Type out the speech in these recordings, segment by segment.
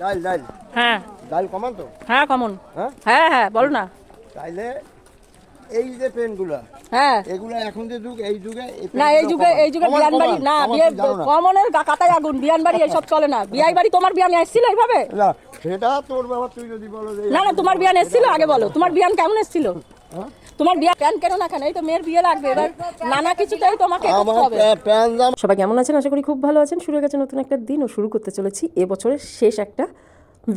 ডাল ডাল হ্যাঁ ডাল কমান তো? হ্যাঁ কমন। হ্যাঁ হ্যাঁ হ্যাঁ বলো না। তাইলে এই যে পেনগুলো, হ্যাঁ এগুলো এখন যে যুগ, এই যুগে না, এই যুগে বিয়ান বাড়ি না, বিয়ে কমনের কাতায় আগুন, বিয়ান বাড়ি এইসব চলে না। বিয়াই বাড়ি, তোমার বিয়ান এসেছিল এইভাবে? না সেটা তোর বাবা, তুই যদি বলো যে না না, তোমার বিয়ান এসেছিল আগে বলো, তোমার বিয়ান কেমন এসেছিল? তোমার বিয়া প্যান কেন না কেন? এই তো মেয়ের বিয়ে লাগবে, এবার নানা কিছুতেই তোমাকে করতে হবে। সবাই কেমন আছেন? আশা করি খুব ভালো আছেন। শুরু হয়ে গেছে নতুন একটা দিন ও শুরু করতে চলেছি এবছরের শেষ একটা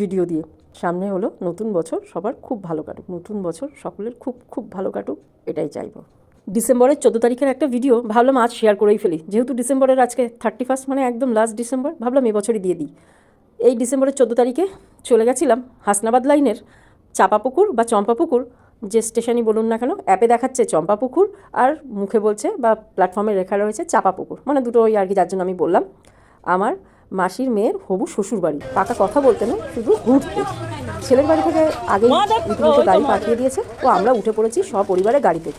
ভিডিও দিয়ে। সামনে হলো নতুন বছর, সবার খুব ভালো কাটুক, নতুন বছর সকলের খুব খুব ভালো কাটুক, এটাই চাইবো। ডিসেম্বরের 14 তারিখের একটা ভিডিও ভাবলাম আজ শেয়ার করেই ফেলি, যেহেতু ডিসেম্বরের আজকে 31 মানে একদম লাস্ট ডিসেম্বর, ভাবলাম এবছরই দিয়ে দিই। এই ডিসেম্বরের 14 তারিখে চলে গেছিলাম হাসনাবাদ লাইনের চাপাপুকুর বা চম্পাপুকুর, যে স্টেশনই বলুন না কেন, অ্যাপে দেখাচ্ছে চম্পাপুকুর আর মুখে বলছে বা প্ল্যাটফর্মে লেখা রয়েছে চাপাপুকুর, মানে দুটো ওই আর কি, যার জন্য আমি বললাম আমার মাসির মেয়ের হবু শ্বশুর বাড়ি। পাকা কথা বলতে না, শুধু ঘুরতে। ছেলের বাড়ি থেকে আগেই ইতিমধ্যে গাড়ি পাঠিয়ে দিয়েছে ও আমরা উঠে পড়েছি সপরিবারে গাড়িতে।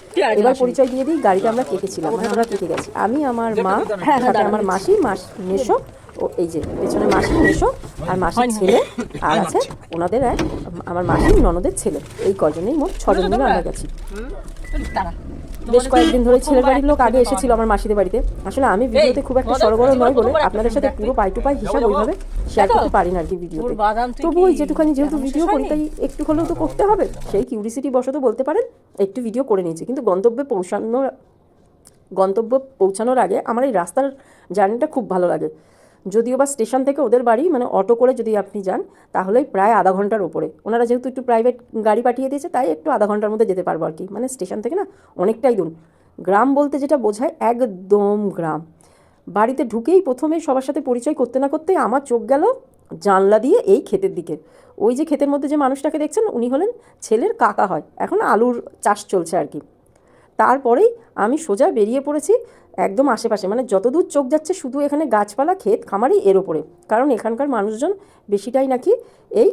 এবার পরিচয় দিয়ে দিই, গাড়িটা আমরা কেটেছিলাম, মানে আমরা কেটে গেছি, আমি, আমার মা, সাথে আমার মাসি, মেসো, ও এই যে পেছনে মাসি, মেসো আর মাসির ছেলে, আর আছে ওনাদের এক আমার মাসির ননদের ছেলে। এই কজনেই মোট 6 জন মিলে আমরা গেছি। বেশ কয়েকদিন ধরে ছেলের বাড়ির লোক আগে এসেছিল আমার মাসিদের বাড়িতে। আসলে আমি ভিডিওতে খুব একটা সরগরম নয় বলে আপনাদের সাথে পুরো পাই টু পাই হিসাব ওইভাবে শেয়ার করতে পারি না আর কি ভিডিওতে। তবু ওই যেটুখানি যেহেতু ভিডিও করি তাই একটু হলেও তো করতে হবে, সেই কিউরিসিটি বশত বলতে পারেন একটু ভিডিও করে নিয়েছি। কিন্তু গন্তব্যে পৌঁছানোর আগে আমার এই রাস্তার জার্নিটা খুব ভালো লাগে। যদিও বা স্টেশন থেকে ওদের বাড়ি মানে অটো করে যদি আপনি যান তাহলেই প্রায় আধা ঘন্টার ওপরে। ওনারা যেহেতু একটু প্রাইভেট গাড়ি পাঠিয়ে দিয়েছে তাই একটু আধা ঘন্টার মধ্যে যেতে পারবো আর কি, মানে স্টেশন থেকে না অনেকটাই দূর। গ্রাম বলতে যেটা বোঝায় একদম গ্রাম। বাড়িতে ঢুকেই প্রথমে সবার সাথে পরিচয় করতে না করতেই আমার চোখ গেল জানলা দিয়ে এই ক্ষেতের দিকে। ওই যে ক্ষেতের মধ্যে যে মানুষটাকে দেখছেন উনি হলেন ছেলের কাকা হয়, এখন আলুর চাষ চলছে আর কি। তারপরেই আমি সোজা বেরিয়ে পড়েছি একদম আশেপাশে, মানে যতদূর চোখ যাচ্ছে শুধু এখানে গাছপালা, ক্ষেত খামারই এর ওপরে, কারণ এখানকার মানুষজন বেশিটাই নাকি এই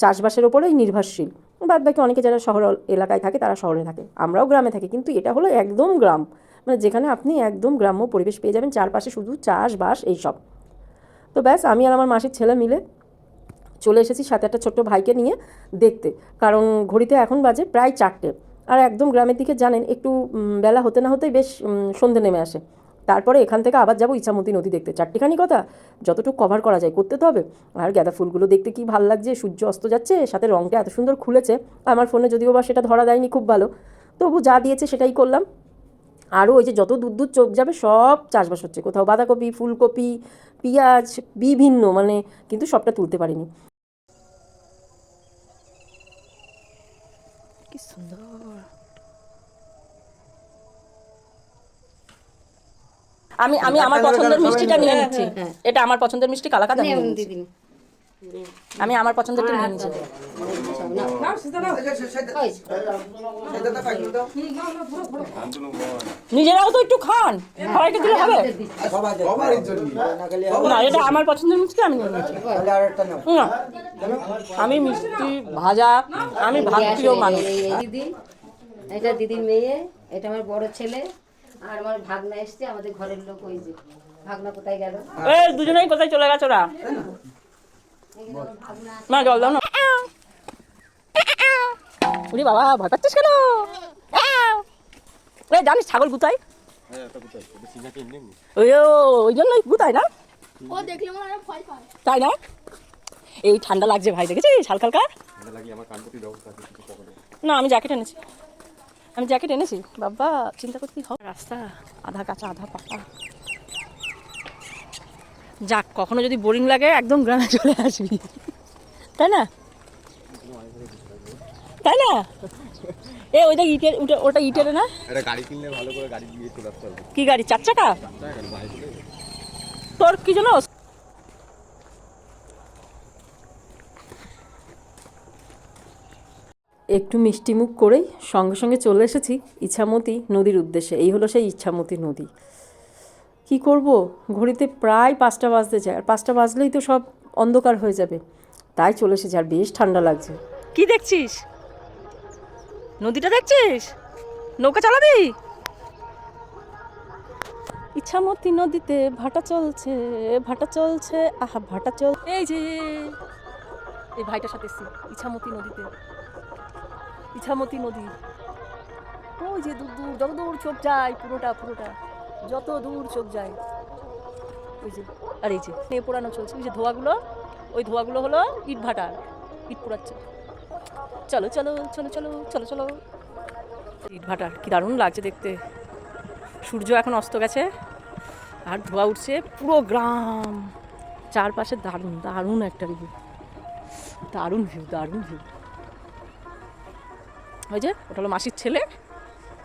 চাষবাসের ওপরেই নির্ভরশীল। বাদ বাকি অনেকে যারা শহর এলাকায় থাকে তারা শহরে থাকে, আমরাও গ্রামে থাকি, কিন্তু এটা হলো একদম গ্রাম, মানে যেখানে আপনি একদম গ্রাম্য পরিবেশ পেয়ে যাবেন, চারপাশে শুধু চাষবাস এইসব। তো ব্যাস আমি আর আমার মাসির ছেলে মিলে চলে এসেছি সাথে একটা ছোট্ট ভাইকে নিয়ে দেখতে, কারণ ঘড়িতে এখন বাজে প্রায় 4টে। আর একদম গ্রামের দিকে জানেন একটু বেলা হতে না হতেই বেশ সন্ধে নেমে আসে। তারপরে এখান থেকে আবার যাবো ইছামতি নদী দেখতে, 4টিখানি কথা যতটুকু কভার করা যায় করতে তো হবে। আর গাঁদা ফুলগুলো দেখতে কি ভালো লাগছে, সূর্য অস্ত যাচ্ছে, সাথে রঙটা এত সুন্দর খুলেছে, আমার ফোনে যদিও বা সেটা ধরা দেয়নি খুব ভালো, তবু যা দিয়েছে সেটাই করলাম। আরও ওই যে যত দূর দূর চোখ যাবে সব চাষবাস হচ্ছে, কোথাও বাঁধাকপি, ফুলকপি, পেঁয়াজ, বিভিন্ন, মানে কিন্তু সবটা তুলতে পারিনি। কি সুন্দর। আমি আমি আমার পছন্দের মিষ্টিটা নিয়ে নিচ্ছি, এটা আমার পছন্দের মিষ্টি, কালাকাঁদ আমি নিয়ে নিচ্ছি। আমি আমার পছন্দেরটা নিয়ে নিচ্ছি। নিজেরাও তো একটু খান, সবাইকে দিলে হবে না, এটা আমার পছন্দের মিষ্টি আমি নিয়ে নিচ্ছি। আমি মিষ্টি ভাজা, আমি ভাত প্রিয় মানুষ। এটা দিদির মেয়ে, এটা আমার বড় ছেলে, আর আমার ভাগনা এসছে, আমাদের ঘরের লোক। ওই যে ভাগনা কোথায় গেল? এই দুজনেই কোথায় চলে গেছে ওরা? মা জল দাও না। উনি বাবা ভয় পাচ্ছিস কেন? জানিস ছাগল গুতাই? ওই জন্যই গুতাই না, তাই না? এই ঠান্ডা লাগছে ভাই, দেখেছিস হালকা হালকা? না আমি জ্যাকেট এনেছি, বাবা চিন্তা করতেই হবে। রাস্তা আধা কাঁচা আধা পাকা। যাক, কখনো যদি বোরিং লাগে একদম গ্রামে চলে আসবি, তাই না? তাই না? ওইটা ইটের, ওটা ইটের না? এটা গাড়ি কিনলে ভালো করে গাড়ি দিয়ে চলে আসতে হবে। কি গাড়ি? 4 চাকা? তোর কি জানো, একটু মিষ্টি মুখ করেই সঙ্গে সঙ্গে চলে এসেছি ইছামতি নদীর উদ্দেশ্যে। এই হলো সেই ইছামতি নদী। কি করব, ঘড়িতে প্রায় 5টা বাজতে যায়, আর 5টা বাজলেই তো সব অন্ধকার হয়ে যাবে, তাই চলে এসেছি। আর বেশ ঠান্ডা লাগছে। কি দেখছিস? নদীটা দেখছিস? নৌকা চালাবি? ইছামতি নদীতে ভাটা চলছে, আহা ভাটা চল। এই যে এই ভাইটার সাথে এসেছি ইছামতি নদীতে। ইছামতি নদী ওই যে দূর দূর যত দূর চোখ যায়, পুরোটা যত দূর চোখ যায় ওই যে। আর এই যে মেয়ে পোড়ানো চলছে, ওই যে ধোঁয়াগুলো, ওই ধোঁয়াগুলো হলো ইট ভাটার, ইট পোড়াচ্ছে। চলো চলো চলো চলো চলো চলো। ইট ভাটার কি দারুণ লাগছে দেখতে। সূর্য এখন অস্ত গেছে আর ধোঁয়া উঠছে, পুরো গ্রাম চারপাশে। দারুণ দারুণ একটা ভিউ, দারুণ ভিউ দারুণ ভিউ। ওই যে ওটা হলো মাসির ছেলে,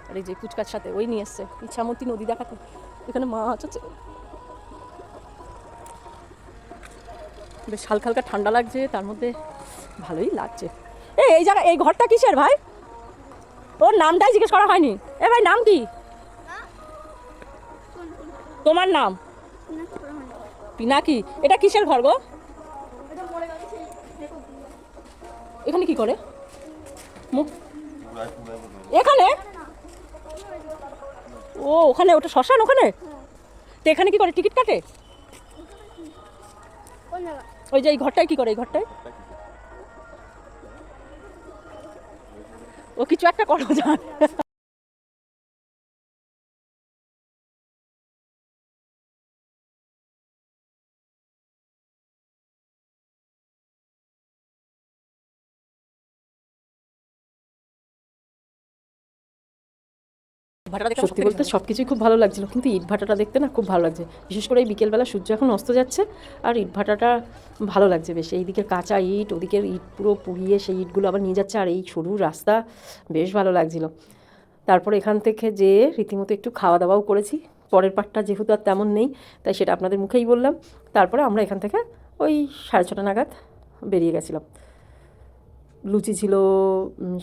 আর এই যে কুচকার সাথে ওই নিয়ে এসছে ইছামতি নদী দেখাতে। এখানে মাছ আছে, বেশ হালকা হালকা ঠান্ডা লাগছে, তার মধ্যে ভালোই লাগছে। এই জায়গা, এই ঘরটা কিসের ভাই? ওর নামটাই জিজ্ঞেস করা হয়নি। এ ভাই নাম কি তোমার? নাম পিনাকি। এটা কিসের ঘর গো? এখানে কি করে? এখানে? ও ওখানে, ওটা শ্মশান ওখানে। তো এখানে কি করে, টিকিট কাটে? ওই যে এই ঘরটায় কি করে? এই ঘরটায় ও কিছু একটা করো জান। সত্যি বলতে সব কিছুই খুব ভালো লাগছিল, কিন্তু ইট ভাটাটা দেখতে না খুব ভালো লাগছে। বিশেষ করে এই বিকেলবেলা সূর্য এখন অস্ত যাচ্ছে আর ইট ভাটাটা ভালো লাগছে বেশ। এই দিকের কাঁচা ইট, ওদিকের ইট পুরো পুড়িয়ে সেই ইটগুলো আবার নিয়ে যাচ্ছে, আর এই সরু রাস্তা, বেশ ভালো লাগছিল। তারপর এখান থেকে যে রীতিমতো একটু খাওয়া দাওয়াও করেছি। পরের পাটটা যেহেতু আর তেমন নেই, তাই সেটা আপনাদের মুখেই বললাম। তারপরে আমরা এখান থেকে ওই 6:30 নাগাদ বেরিয়ে গেছিলাম। লুচি ছিল,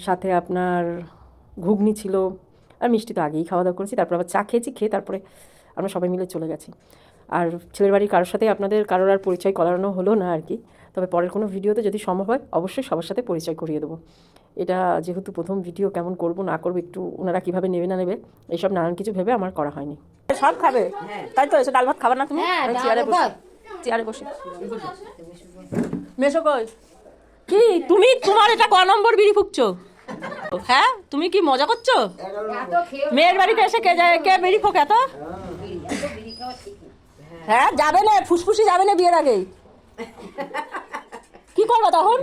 সাথে আপনার ঘুগনি ছিল, আর মিষ্টি তো আগেই খাওয়া দাওয়া করেছি। তারপর আবার চা খেয়েছি, খেয়ে তারপরে আমরা সবাই মিলে চলে গেছি। আর ছেলের বাড়ির কারোর সাথে আপনাদের কারোর আর পরিচয় করানো হলো না আর কি। তবে পরের কোনো ভিডিওতে যদি সম্ভব হয় অবশ্যই সবার সাথে পরিচয় করিয়ে দেবো। এটা যেহেতু প্রথম ভিডিও, কেমন করব না করবো, একটু ওনারা কীভাবে নেবে না নেবে এইসব নানান কিছু ভেবে আমার করা হয়নি। সব খাবে তাই তো? এসে ডাল ভাত খাবার না তুমি? চেয়ারে বসে, চেয়ারে বসে। মেশো কই? কি তুমি, তোমার এটা ক নম্বর বিড়ি ফুঁকছো? হ্যাঁ তুমি কি মজা করছো? মেয়ের বাড়িতে এসে কে বিড়ি ফোঁকে এত? হ্যাঁ যাবে না, ফুসফুসি যাবে না বিয়ের আগেই। কি করবো তখন?